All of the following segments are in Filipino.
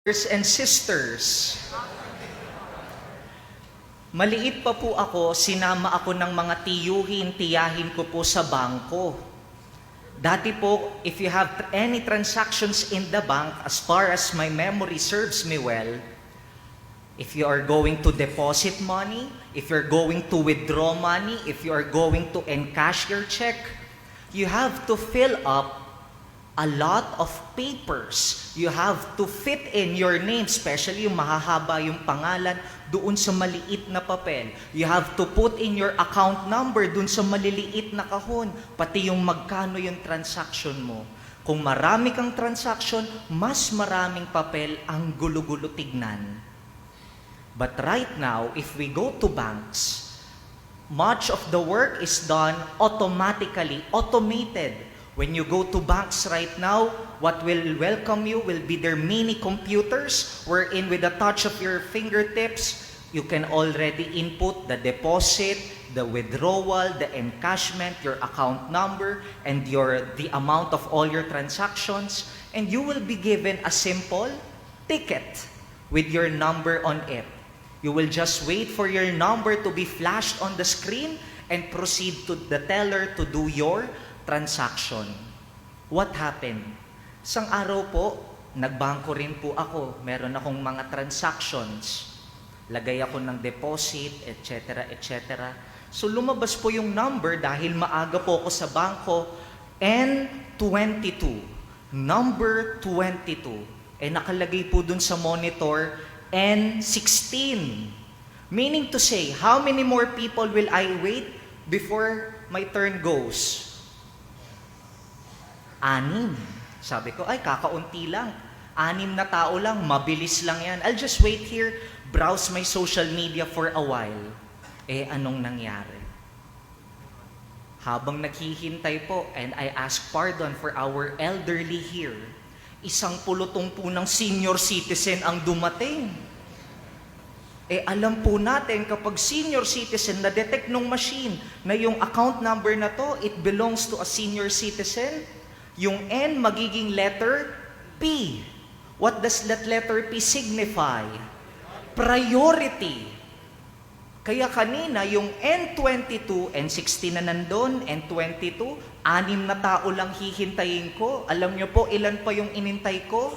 Brothers and sisters, maliit pa po ako, sinama ako ng mga tiyahin ko po sa bangko. Dati po, if you have any transactions in the bank, as far as my memory serves me well, if you are going to deposit money, if you're going to withdraw money, if you are going to encash your check, you have to fill up a lot of papers. You have to fit in your name, especially yung mahahaba yung pangalan doon sa maliit na papel. You have to put in your account number doon sa maliliit na kahon, pati yung magkano yung transaction mo. Kung marami kang transaction, mas maraming papel ang gulo-gulo tignan. But right now, if we go to banks, much of the work is done automatically, automated. When you go to banks right now, what will welcome you will be their mini computers, wherein with the touch of your fingertips, you can already input the deposit, the withdrawal, the encashment, your account number, and the amount of all your transactions, and you will be given a simple ticket with your number on it. You will just wait for your number to be flashed on the screen and proceed to the teller to do your transaction. What happened? Isang araw po, nagbangko rin po ako. Meron akong mga transactions. Lagay ako ng deposit, etc., etc. So lumabas po yung number dahil maaga po ako sa bangko, N22. Number 22. Nakalagay po dun sa monitor, N16. Meaning to say, how many more people will I wait before my turn goes? 6. Sabi ko, ay, kakaunti lang. 6 na tao lang, mabilis lang yan. I'll just wait here, browse my social media for a while. Anong nangyari? Habang naghihintay po, and I ask pardon for our elderly here, isang pulutong po ng senior citizen ang dumating. Alam po natin, kapag senior citizen, na-detect ng machine na yung account number na to, it belongs to a senior citizen, yung N magiging letter P. What does that letter P signify? Priority. Kaya kanina, yung N22, N16 na nandun, N22, 6 na tao lang hihintayin ko. Alam nyo po, ilan pa yung inintay ko?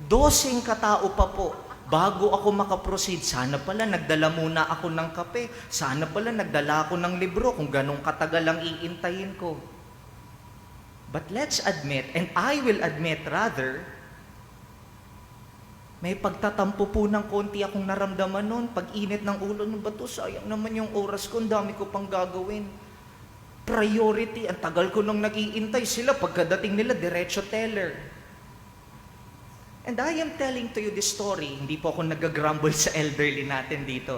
12 katao pa po. Bago ako makaproceed, sana pala nagdala muna ako ng kape. Sana pala nagdala ako ng libro kung ganong katagal ang iintayin ko. But let's admit, and I will admit rather, may pagtatampo po ng konti akong naramdaman noon. Pag-init ng ulo, bato, sayang naman yung oras ko, ang dami ko pang gagawin. Priority, ang tagal ko nang nag-iintay sila, pagkadating nila, diretso teller. And I am telling to you this story, hindi po ako nag-grumble sa elderly natin dito.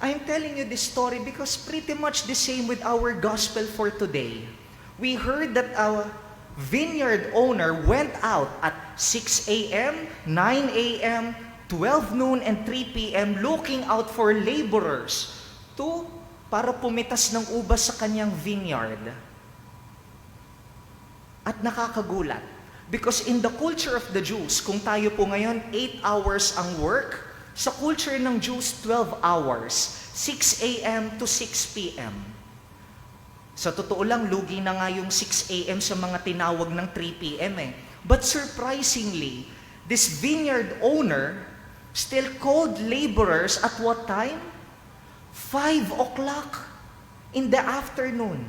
I am telling you this story because pretty much the same with our gospel for today. We heard that our vineyard owner went out at 6 a.m., 9 a.m., 12 noon, and 3 p.m. looking out for laborers para pumitas ng ubas sa kanyang vineyard. At nakakagulat, because in the culture of the Jews, kung tayo po ngayon, 8 hours ang work, sa culture ng Jews, 12 hours, 6 a.m. to 6 p.m. Sa totoo lang, lugi na nga yung 6 a.m. sa mga tinawag ng 3 p.m. But surprisingly, this vineyard owner still called laborers at what time? 5 o'clock in the afternoon.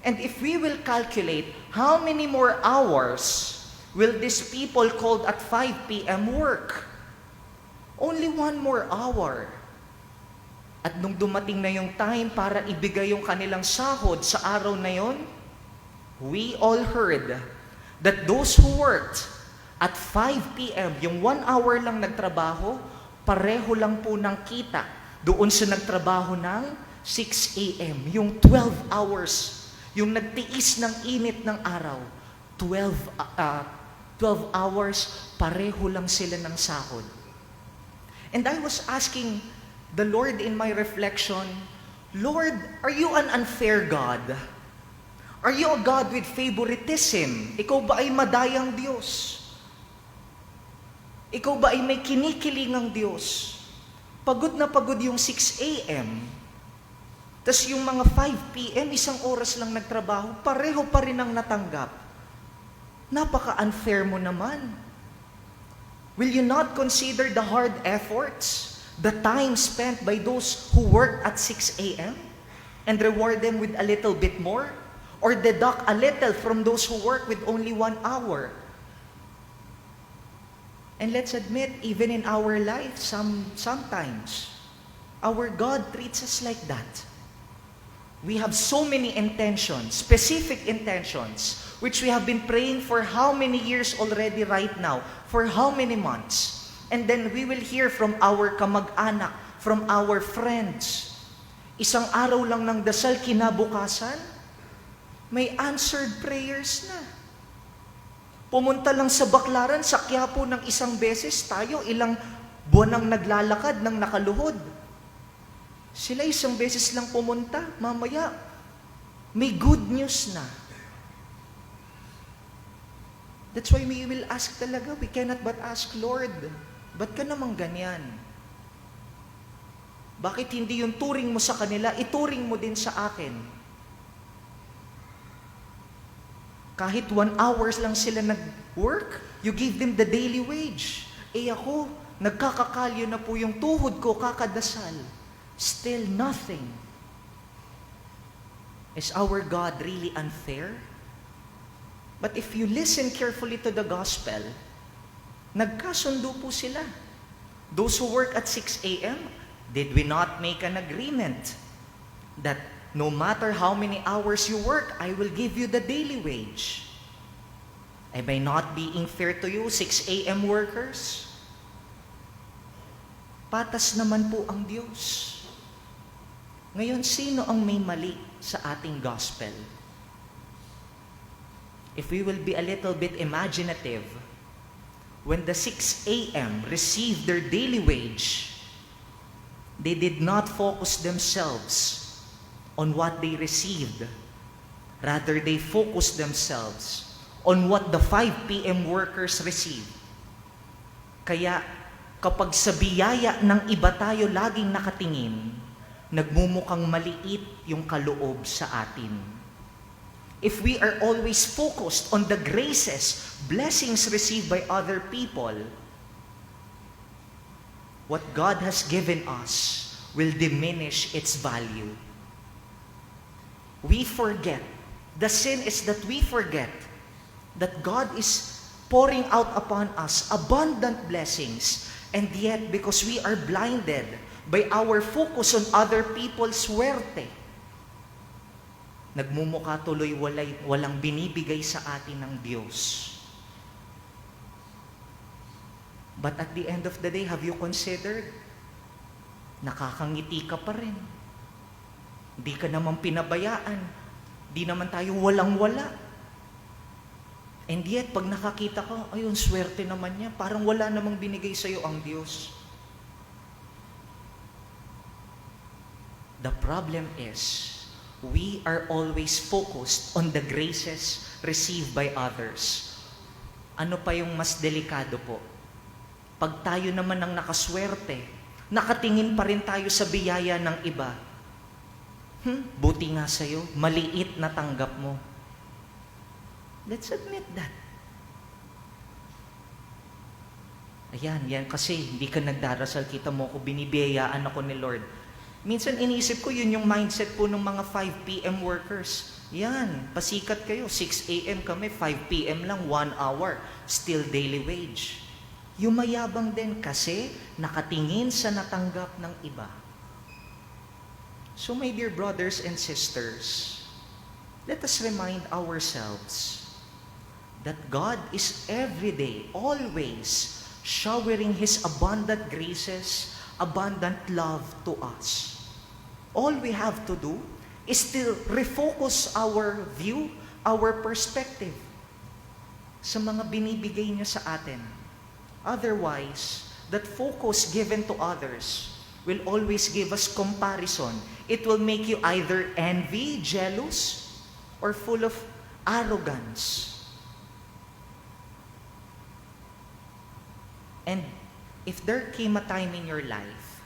And if we will calculate how many more hours will these people called at 5 p.m. work? Only 1 more hour. At nung dumating na yung time para ibigay yung kanilang sahod sa araw na yon, we all heard that those who worked at 5 p.m., yung 1 hour lang nagtrabaho, pareho lang po ng kita doon sa nagtrabaho ng 6 a.m., yung 12 hours, yung nagtiis ng init ng araw, 12 hours, pareho lang sila ng sahod. And I was asking the Lord in my reflection, Lord, are you an unfair God? Are you a God with favoritism? Ikaw ba ay madayang Diyos? Ikaw ba ay may kinikilingang Diyos? Pagod na pagod yung 6 a.m., tas yung mga 5 p.m., isang oras lang nagtrabaho, pareho pa rin ang natanggap. Napaka-unfair mo naman. Will you not consider the hard efforts, the time spent by those who work at 6 a.m. and reward them with a little bit more? Or deduct a little from those who work with only 1 hour? And let's admit, even in our life, sometimes, our God treats us like that. We have so many intentions, specific intentions, which we have been praying for how many years already right now, for how many months. And then we will hear from our kamag-anak, from our friends. Isang araw lang ng dasal, kinabukasan, may answered prayers na. Pumunta lang sa Baklaran, sa Quiapo ng isang beses, tayo ilang buwan nang naglalakad ng nakaluhod. Sila isang beses lang pumunta, mamaya, may good news na. That's why we will ask talaga, we cannot but ask, Lord, ba't ka naman ganyan? Bakit hindi yung turing mo sa kanila, ituring mo din sa akin? Kahit 1 hour lang sila nag-work, you give them the daily wage. Ako, nagkakakalyo na po yung tuhod ko, kakadasal. Still nothing. Is our God really unfair? But if you listen carefully to the gospel, nagkasundo po sila. Those who work at 6 a.m., did we not make an agreement that no matter how many hours you work, I will give you the daily wage? Am I not being fair to you, 6 a.m. workers? Patas naman po ang Diyos. Ngayon, sino ang may mali sa ating gospel? If we will be a little bit imaginative, when the 6 a.m. received their daily wage, they did not focus themselves on what they received. Rather, they focused themselves on what the 5 p.m. workers received. Kaya, kapag sa biyaya ng iba tayo laging nakatingin, nagmumukhang maliit yung kaloob sa atin. If we are always focused on the graces, blessings received by other people, what God has given us will diminish its value. We forget. The sin is that we forget that God is pouring out upon us abundant blessings, and yet because we are blinded by our focus on other people's swerte, nagmumukha tuloy walang binibigay sa atin ng Diyos. But at the end of the day, have you considered? Nakakangiti ka pa rin. Di ka naman pinabayaan. Di naman tayo walang-wala. And yet, pag nakakita ko, ayun, swerte naman niya. Parang wala namang binigay sa'yo ang Diyos. The problem is, we are always focused on the graces received by others. Ano pa yung mas delikado po? Pag tayo naman ang nakaswerte, nakatingin pa rin tayo sa biyaya ng iba. Buti nga sa'yo, maliit na tanggap mo. Let's admit that. Ayan, yan kasi hindi ka nagdarasal, kita mo ko, binibiyayaan ako ni Lord. Minsan iniisip ko, yun yung mindset po ng mga 5 p.m. workers. Yan, pasikat kayo, 6 a.m. kami, 5 p.m. lang, 1 hour, still daily wage. Yumayabang din kasi nakatingin sa natanggap ng iba. So my dear brothers and sisters, let us remind ourselves that God is every day, always showering His abundant graces, abundant love to us. All we have to do is to refocus our view, our perspective sa mga binibigay niya sa atin. Otherwise, that focus given to others will always give us comparison. It will make you either envy, jealous, or full of arrogance. And if there came a time in your life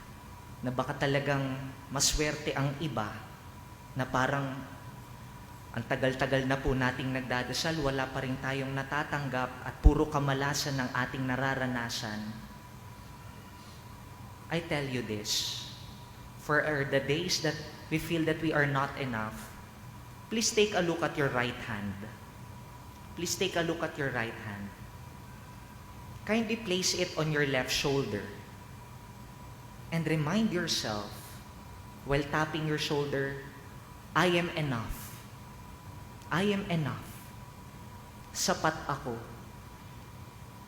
na baka talagang maswerte ang iba, na parang ang tagal-tagal na po nating nagdadasal, wala pa rin tayong natatanggap at puro kamalasan ng ating nararanasan, I tell you this, for the days that we feel that we are not enough, please take a look at your right hand. Please take a look at your right hand. Kindly place it on your left shoulder and remind yourself while tapping your shoulder, I am enough. I am enough. Sapat ako.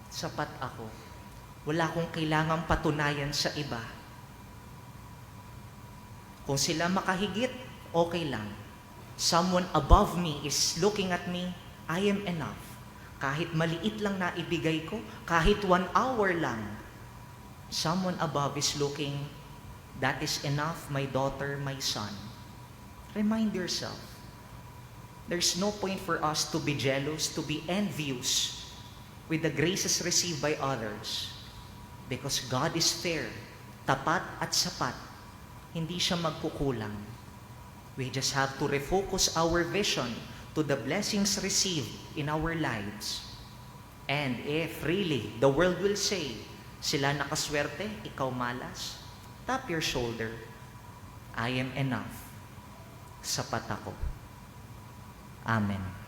Sapat ako. Wala akong kailangang patunayan sa iba. Kung sila makahigit, okay lang. Someone above me is looking at me, I am enough. Kahit maliit lang na ibigay ko, kahit 1 hour lang, someone above is looking, that is enough, my daughter, my son. Remind yourself. There's no point for us to be jealous, to be envious with the graces received by others. Because God is fair, tapat at sapat. Hindi siya magkukulang. We just have to refocus our vision to the blessings received in our lives. And if really the world will say, sila nakaswerte, ikaw malas, tap your shoulder, I am enough. Sapat ako. Amen.